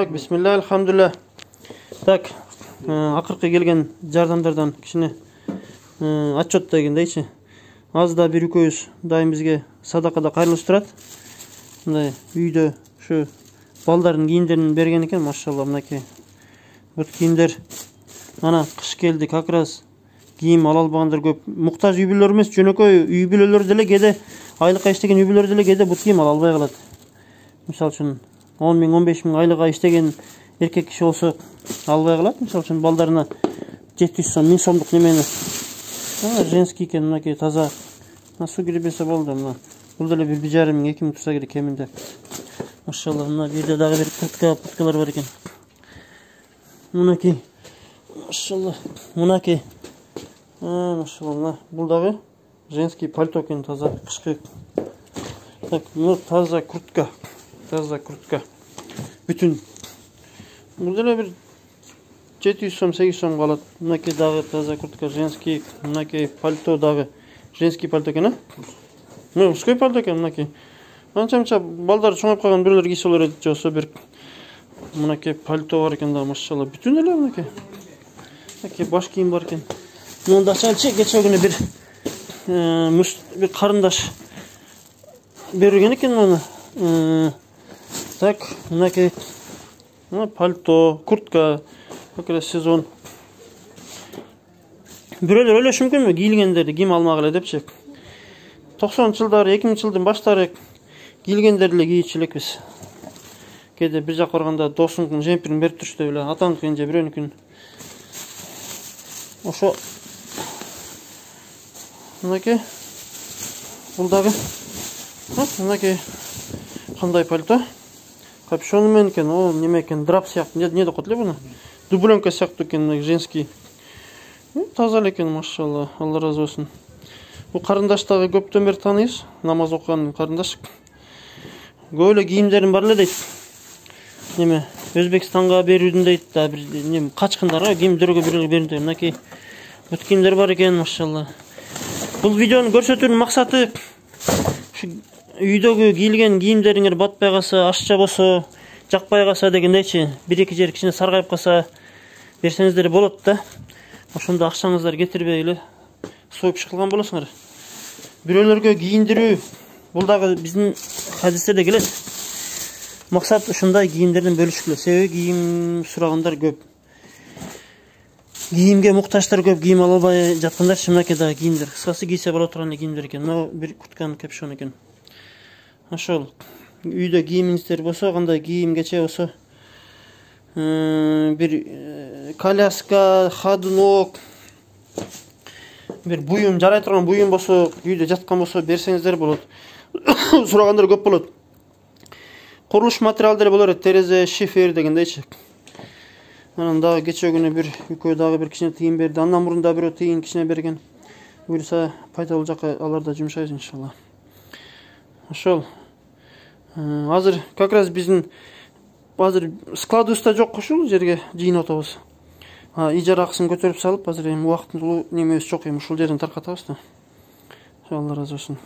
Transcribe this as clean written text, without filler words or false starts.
Так, бисмилlah, алхамдулилlah. Так, акыркы келген жардамдардан кичине отчет дегендейчи. Аз да бир экөөбүз дайым бизге садакада кайрылышып турат. Мындай үйдө ушу балдардын кийимдерин берген экен, машалла, мынакей. Бут кийимдер ана кыш келди, как раз кийим ала албагандар көп. Муктаж үй бүлөлөр эмес, жөнөкөй үй бүлөлөр деле кээде айлыкка иштеген үй бүлөлөр деле кээде бут кийим ала албай калат. Мисалы үчүн 10 миң, 15 миң айлыга иштеген эркек киши болсо албай калат. Мисалы үчүн балдарына 700 сом, 1000 сомдук немени. Женский экен, мынакей таза. Суу кирип берсе болду. Мына бул деле 1,5 миң, 2 миң турса керек кеминде. Машалла, мына жерде дагы бир курткалар бар экен. Мынакей. Машалла, мынакей. Машалла, мына бул дагы женский пальто экен, таза кышкы. Так, ну таза куртка. Таза куртка. Бүтүн. Бул деле бир 700 сом, 800 сом калат. Мынакей дагы таза куртка, женский. Мынакей пальто дагы женский пальто экен, а? Мужской пальто экен, мынакей. Анча-мынча балдар чоңоюп калган бирлер кийсе болор эди, жоксо бир мынакей пальто бар экен да, машалла. Бүтүн эле мынакей. Мынакей баш кийим бар экен. Муну да чалчы, кече күнү бир карындаш берген экен муну. Так, мынакей пальто, куртка, как раз сезон. Бирөөлөр ойлошу мүмкүнбү, кийилгендерди ким алмак эле депчи. 90-жылдары, 2000-жылдын баштары кийилгендер эле кийчү элекпиз. Кээде бир жака барганда досуңдун жемпирин берип турчу эле, атаңкын же бирөөнүкүн. Ошо мынакей бул дагы мынакей кандай пальто? Капюшону менен экен, о неме экен, драп сыяктуу, не деп коет эле буну? Дубленка сыяктуу экен, женский. Таза эле экен, машалла, Алла разы болсун. Бул карындаш дагы көптөн бери тааныйбыз, намаз окуган карындаш. Көп эле кийимдерим бар эле дейт. Неме, Өзбекстанга берүүдүн дейт да, бир неме качкындарга кийимдерге берүүдүн. Мынакей бут кийимдер бар экен, машалла. Бул видеону көрсөтүүнүн максаты ушу үйдөгү кийилген кийимдериңер батпай калса, ашча болсо, жакпай калса дегендейчи, 1-2 жери кичине саргайып калса берсеңиздер болот да. Ошондо акчаңыздар кетирбей эле союп чыгылган болосуңар. Бирөөлөргө кийиндирүү, бул дагы биздин хадистерде келет. Максат ушундай кийимдерден бөлүшкүлө. Себеби кийим сурагандар көп. Кийимге муктаждар көп, кийим ала албай жаткандар мынакей дагы кийимдер. Кыскасы кийсе боло турган кийимдер экен. Мына бир куртканын капюшон экен. Ошол үйдө кийимиңиздер болсо, кандай кийим кече болсо, бир коляска, ходунок, бир буюм, жарай турган буюм болсо, үйдө жаткан болсо берсеңиздер болот. Сурагандар көп болот. Курулуш материалдары болор, терезе, шифер дегендейчи. Анан дагы кече күнү бир экөө дагы бир кичине тыйын берди. Андан мурун да бирөө тыйын кичине берген. Буюрса пайдалуу жака аларда жумшайбыз иншалла. Ошол. Азыр как раз биздин азыр складыбызда жок ушул жерге жыйынып атабыз. Ижара акысын көтөрүп салып, азыр эми убакыттуу немебиз жок, эми ушул жерден таркатабыз да. Алла разы болсун.